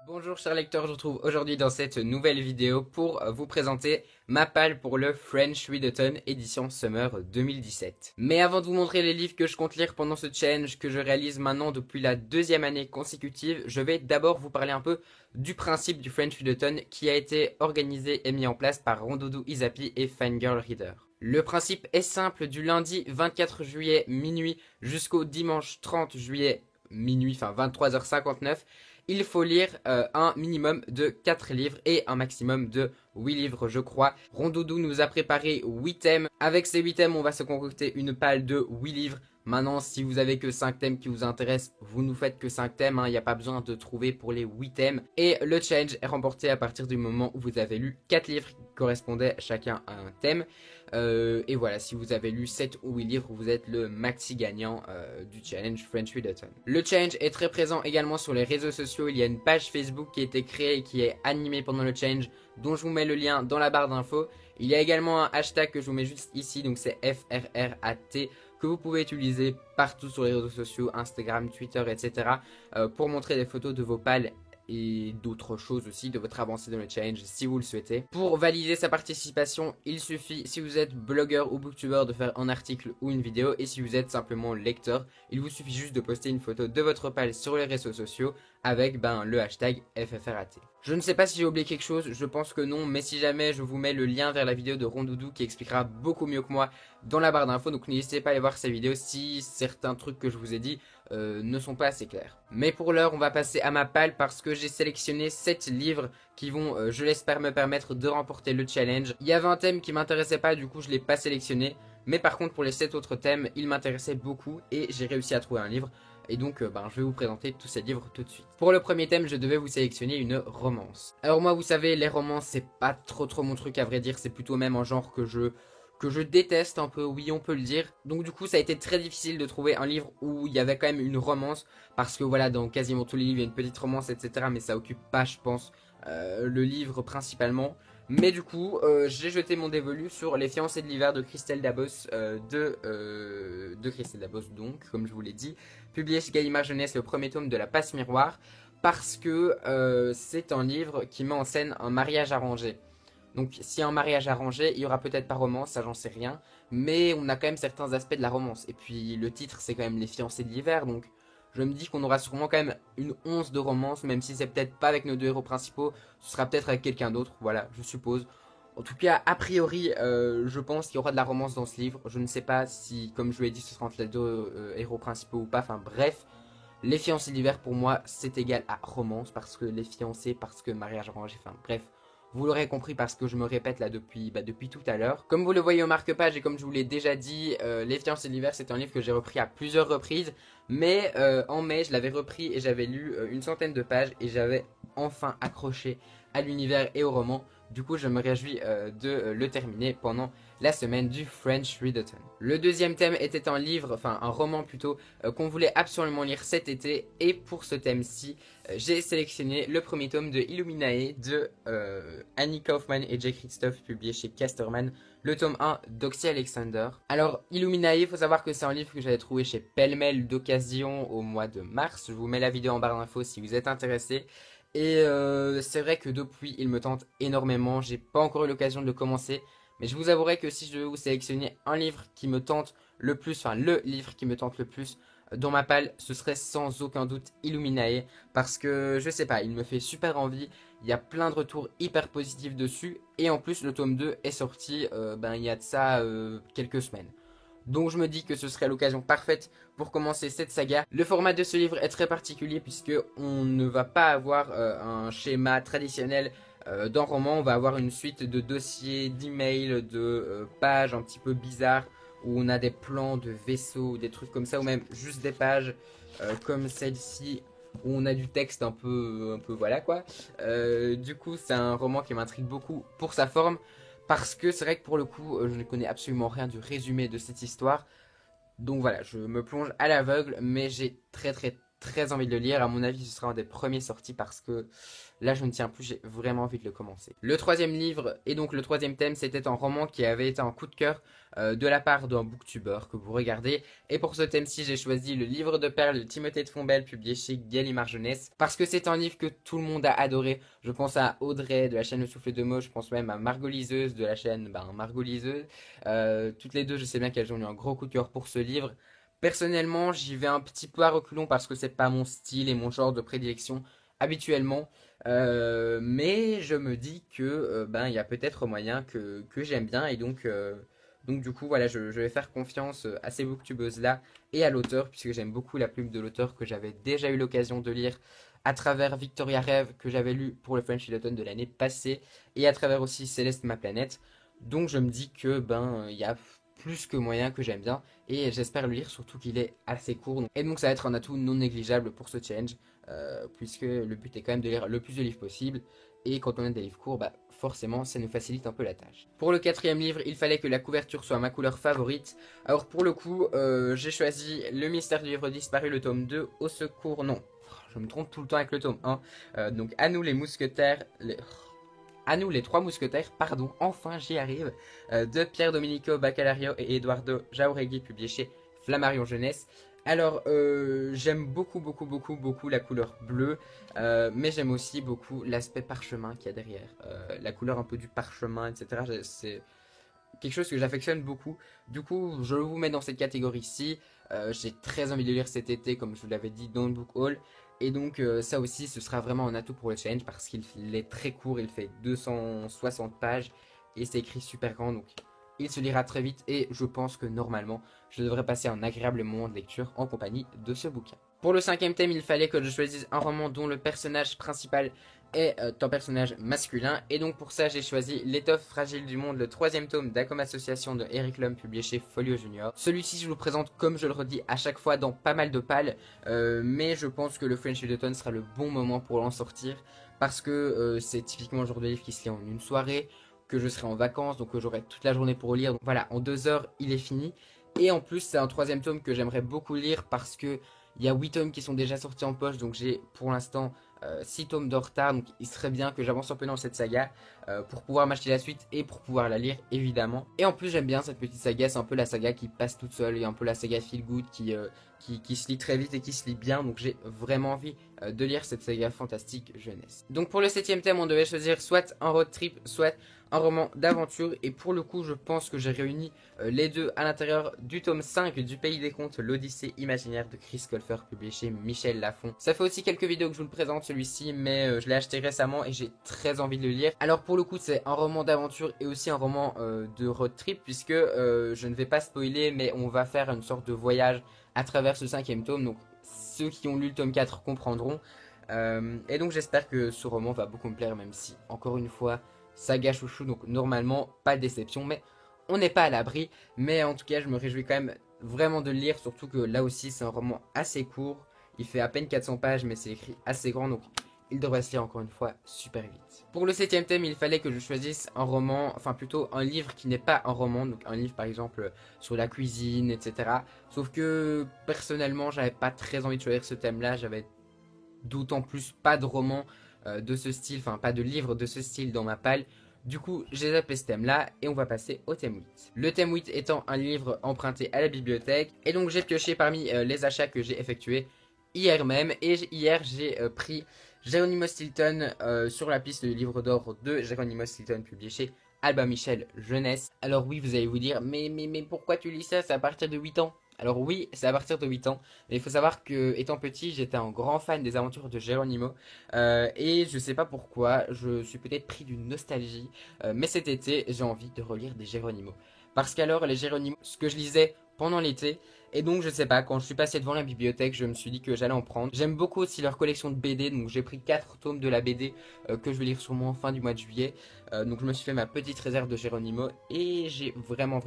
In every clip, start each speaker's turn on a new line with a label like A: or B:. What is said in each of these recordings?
A: Bonjour chers lecteurs, je vous retrouve aujourd'hui dans cette nouvelle vidéo pour vous présenter ma palle pour le French Readathon édition Summer 2017. Mais avant de vous montrer les livres que je compte lire pendant ce challenge que je réalise maintenant depuis la deuxième année consécutive, je vais d'abord vous parler un peu du principe du French Readathon qui a été organisé et mis en place par Rondoudou Izapi et Fangirl Reader. Le principe est simple, du lundi 24 juillet minuit jusqu'au dimanche 30 juillet minuit, enfin 23h59, il faut lire un minimum de 4 livres et un maximum de 8 livres je crois. Rondoudou nous a préparé 8 thèmes. Avec ces 8 thèmes on va se concocter une palle de 8 livres. Maintenant si vous avez que 5 thèmes qui vous intéressent, vous nous faites que 5 thèmes, il n'y a pas besoin de trouver pour les 8 thèmes. Et le challenge est remporté à partir du moment où vous avez lu 4 livres qui correspondaient chacun à un thème. Et voilà, si vous avez lu 7 ou 8 livres, vous êtes le maxi gagnant du challenge French Readathon. Le challenge est très présent également sur les réseaux sociaux. Il y a une page Facebook qui a été créée et qui est animée pendant le challenge, dont je vous mets le lien dans la barre d'infos. Il y a également un hashtag que je vous mets juste ici, donc c'est FRRAT, que vous pouvez utiliser partout sur les réseaux sociaux, Instagram, Twitter, etc. Pour montrer des photos de vos pales et d'autres choses aussi, de votre avancée dans le challenge si vous le souhaitez. Pour valider sa participation, il suffit, si vous êtes blogueur ou booktubeur, de faire un article ou une vidéo, et si vous êtes simplement lecteur, il vous suffit juste de poster une photo de votre pale sur les réseaux sociaux avec le hashtag FFRAT. Je ne sais pas si j'ai oublié quelque chose, je pense que non, mais si jamais, je vous mets le lien vers la vidéo de Rondoudou qui expliquera beaucoup mieux que moi dans la barre d'infos, donc n'hésitez pas à aller voir ces vidéos si certains trucs que je vous ai dit ne sont pas assez clairs. Mais pour l'heure, on va passer à ma palle parce que j'ai sélectionné 7 livres qui vont, je l'espère, me permettre de remporter le challenge. Il y avait un thème qui m'intéressait pas, du coup je l'ai pas sélectionné. Mais par contre pour les 7 autres thèmes, ils m'intéressaient beaucoup et j'ai réussi à trouver un livre. Et donc je vais vous présenter tous ces livres tout de suite. Pour le premier thème, je devais vous sélectionner une romance. Alors moi, vous savez, les romances, c'est pas trop mon truc à vrai dire. C'est plutôt même un genre que je déteste un peu, oui on peut le dire. Donc du coup ça a été très difficile de trouver un livre où il y avait quand même une romance. Parce que voilà, dans quasiment tous les livres il y a une petite romance, etc. Mais ça occupe pas, je pense, le livre principalement. Mais du coup, j'ai jeté mon dévolu sur Les fiancées de l'hiver de Christelle Dabos, de Christelle Dabos donc, comme je vous l'ai dit, publié chez Gallimard Jeunesse, le premier tome de La Passe Miroir, parce que c'est un livre qui met en scène un mariage arrangé. Donc s'il y a un mariage arrangé, il y aura peut-être pas romance, ça j'en sais rien, mais on a quand même certains aspects de la romance. Et puis le titre c'est quand même Les fiancées de l'hiver, donc je me dis qu'on aura sûrement quand même une once de romance, même si c'est peut-être pas avec nos deux héros principaux, ce sera peut-être avec quelqu'un d'autre, voilà, je suppose. En tout cas, a priori, je pense qu'il y aura de la romance dans ce livre. Je ne sais pas si, comme je vous l'ai dit, ce sera entre les deux héros principaux ou pas, enfin bref. Les fiancés d'hiver, pour moi, c'est égal à romance, parce que les fiancés, parce que mariage arrangé, enfin bref. Vous l'aurez compris parce que je me répète là depuis tout à l'heure. Comme vous le voyez au marque-page et comme je vous l'ai déjà dit, Les fiancés de l'hiver, c'est un livre que j'ai repris à plusieurs reprises. Mais en mai, je l'avais repris et j'avais lu une centaine de pages et j'avais enfin accroché à l'univers et au roman. Du coup, je me réjouis de le terminer pendant la semaine du French Readathon. Le deuxième thème était un livre, enfin un roman plutôt, qu'on voulait absolument lire cet été. Et pour ce thème-ci, j'ai sélectionné le premier tome de Illuminae de Annie Kaufman et Jake Christophe, publié chez Casterman, le tome 1 d'Oxy Alexander. Alors, Illuminae, il faut savoir que c'est un livre que j'avais trouvé chez Pêle-Mêle d'occasion au mois de mars. Je vous mets la vidéo en barre d'infos si vous êtes intéressé. Et c'est vrai que depuis, il me tente énormément. J'ai pas encore eu l'occasion de le commencer. Mais je vous avouerai que si je devais vous sélectionner un livre qui me tente le plus, enfin le livre qui me tente le plus dans ma palle, ce serait sans aucun doute Illuminae. Parce que, je sais pas, il me fait super envie. Il y a plein de retours hyper positifs dessus. Et en plus, le tome 2 est sorti, il y a de ça quelques semaines. Donc je me dis que ce serait l'occasion parfaite pour commencer cette saga. Le format de ce livre est très particulier puisque on ne va pas avoir un schéma traditionnel d'un roman. On va avoir une suite de dossiers, d'emails, de pages un petit peu bizarres où on a des plans de vaisseaux, des trucs comme ça, ou même juste des pages comme celle-ci où on a du texte un peu voilà quoi. Du coup c'est un roman qui m'intrigue beaucoup pour sa forme. Parce que c'est vrai que pour le coup, je ne connais absolument rien du résumé de cette histoire. Donc voilà, je me plonge à l'aveugle, mais j'ai très très envie de le lire. À mon avis, ce sera un des premiers sortis parce que là, je ne tiens plus, j'ai vraiment envie de le commencer. Le troisième livre, et donc le troisième thème, c'était un roman qui avait été un coup de cœur de la part d'un booktuber que vous regardez. Et pour ce thème-ci, j'ai choisi le livre de perles de Timothée de Fombelle, publié chez Gallimard Jeunesse, parce que c'est un livre que tout le monde a adoré. Je pense à Audrey de la chaîne Le Souffle de Meaux, je pense même à Margot Liseuse de la chaîne Margot Liseuse. Toutes les deux, je sais bien qu'elles ont eu un gros coup de cœur pour ce livre. Personnellement, j'y vais un petit peu à reculons parce que c'est pas mon style et mon genre de prédilection habituellement. Mais je me dis que il y a peut-être moyen que j'aime bien et donc du coup voilà je vais faire confiance à ces booktubeuses là et à l'auteur puisque j'aime beaucoup la plume de l'auteur que j'avais déjà eu l'occasion de lire à travers Victoria Rêve que j'avais lu pour le French Autumn de l'année passée et à travers aussi Céleste ma planète. Donc je me dis que il y a plus que moyen que j'aime bien et j'espère le lire surtout qu'il est assez court et donc ça va être un atout non négligeable pour ce challenge puisque le but est quand même de lire le plus de livres possible et quand on a des livres courts forcément ça nous facilite un peu la tâche. Pour le quatrième livre il fallait que la couverture soit ma couleur favorite. Alors pour le coup j'ai choisi Le mystère du livre disparu, le tome 2, Au secours, non je me trompe tout le temps avec le tome 1. Donc À nous les mousquetaires, À nous les trois mousquetaires, pardon, enfin j'y arrive, de Pierre Domenico Baccalario et Eduardo Jauregui, publié chez Flammarion Jeunesse. Alors j'aime beaucoup la couleur bleue, mais j'aime aussi beaucoup l'aspect parchemin qu'il y a derrière, la couleur un peu du parchemin, etc. C'est quelque chose que j'affectionne beaucoup. Du coup, je vous mets dans cette catégorie-ci. J'ai très envie de lire cet été, comme je vous l'avais dit, dans le book haul. Et donc ça aussi, ce sera vraiment un atout pour le challenge parce qu'il est très court, il fait 260 pages et c'est écrit super grand. Donc il se lira très vite et je pense que normalement, je devrais passer un agréable moment de lecture en compagnie de ce bouquin. Pour le cinquième thème, il fallait que je choisisse un roman dont le personnage principal est un personnage masculin. Et donc pour ça, j'ai choisi L'étoffe fragile du monde, le troisième tome d'Acom Association de Eric Lhomme, publié chez Folio Junior. Celui-ci, je vous le présente comme je le redis à chaque fois dans pas mal de pales. Mais je pense que le French Autumn sera le bon moment pour l'en sortir. Parce que c'est typiquement le genre de livre qui se lit en une soirée, que je serai en vacances, donc j'aurai toute la journée pour lire. Donc voilà, en 2 heures, il est fini. Et en plus, c'est un troisième tome que j'aimerais beaucoup lire parce que il y a 8 tomes qui sont déjà sortis en poche, donc j'ai pour l'instant 6 tomes de retard, donc il serait bien que j'avance un peu dans cette saga pour pouvoir m'acheter la suite et pour pouvoir la lire évidemment. Et en plus j'aime bien cette petite saga, c'est un peu la saga qui passe toute seule, et un peu la saga feel good qui se lit très vite et qui se lit bien, donc j'ai vraiment envie de lire cette saga fantastique jeunesse. Donc pour le septième thème on devait choisir soit un road trip, soit un roman d'aventure, et pour le coup je pense que j'ai réuni les deux à l'intérieur du tome 5 du Pays des Contes, l'Odyssée imaginaire de Chris Colfer, publié chez Michel Lafon. Ça fait aussi quelques vidéos que je vous le présente celui-ci, mais je l'ai acheté récemment et j'ai très envie de le lire. Alors pour le coup c'est un roman d'aventure et aussi un roman de road trip, puisque je ne vais pas spoiler, mais on va faire une sorte de voyage à travers ce cinquième tome, donc ceux qui ont lu le tome 4 comprendront. Et donc j'espère que ce roman va beaucoup me plaire, même si, encore une fois, saga chouchou, donc normalement pas de déception, mais on n'est pas à l'abri. Mais en tout cas je me réjouis quand même vraiment de le lire, surtout que là aussi c'est un roman assez court, il fait à peine 400 pages mais c'est écrit assez grand, donc il devrait se lire encore une fois super vite. Pour le septième thème, il fallait que je choisisse un roman, enfin plutôt un livre qui n'est pas un roman, donc un livre par exemple sur la cuisine, etc. Sauf que personnellement j'avais pas très envie de choisir ce thème là, j'avais d'autant plus pas de roman de ce style, enfin pas de livre de ce style dans ma palle. Du coup, j'ai zappé ce thème-là et on va passer au thème 8. Le thème 8 étant un livre emprunté à la bibliothèque. Et donc j'ai pioché parmi les achats que j'ai effectués hier même. Et hier, j'ai pris Geronimo Stilton sur la piste du livre d'or de Geronimo Stilton, publié chez Albin Michel Jeunesse. Alors oui, vous allez vous dire, mais pourquoi tu lis ça? C'est à partir de 8 ans. Alors oui, c'est à partir de 8 ans, mais il faut savoir que étant petit, j'étais un grand fan des aventures de Geronimo, et je sais pas pourquoi, je suis peut-être pris d'une nostalgie, mais cet été, j'ai envie de relire des Geronimo. Parce qu'alors, les Geronimo, ce que je lisais pendant l'été, et donc je sais pas, quand je suis passé devant la bibliothèque, je me suis dit que j'allais en prendre. J'aime beaucoup aussi leur collection de BD, donc j'ai pris 4 tomes de la BD que je vais lire sûrement en fin du mois de juillet. Donc je me suis fait ma petite réserve de Geronimo, et j'ai vraiment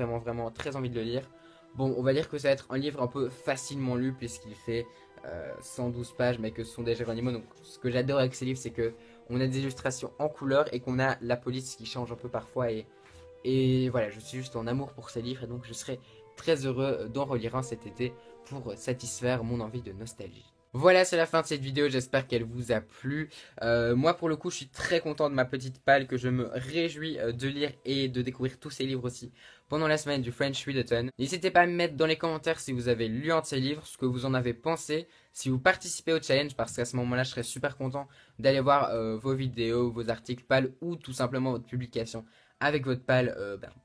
A: très envie de le lire. Bon, on va dire que ça va être un livre un peu facilement lu puisqu'il fait 112 pages, mais que ce sont des Geronimo. Donc, ce que j'adore avec ces livres, c'est que on a des illustrations en couleur et qu'on a la police qui change un peu parfois. Et voilà, je suis juste en amour pour ces livres et donc je serai très heureux d'en relire un cet été pour satisfaire mon envie de nostalgie. Voilà, c'est la fin de cette vidéo, j'espère qu'elle vous a plu. Moi pour le coup je suis très content de ma petite palle que je me réjouis de lire et de découvrir tous ces livres aussi pendant la semaine du French Readathon. N'hésitez pas à me mettre dans les commentaires si vous avez lu un de ces livres, ce que vous en avez pensé, si vous participez au challenge parce qu'à ce moment-là je serais super content d'aller voir vos vidéos, vos articles pales ou tout simplement votre publication avec votre palle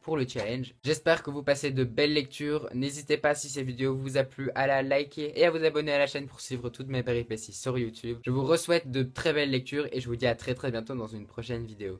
A: pour le challenge. J'espère que vous passez de belles lectures. N'hésitez pas si cette vidéo vous a plu à la liker et à vous abonner à la chaîne pour suivre toutes mes péripéties sur YouTube. Je vous souhaite de très belles lectures et je vous dis à très bientôt dans une prochaine vidéo.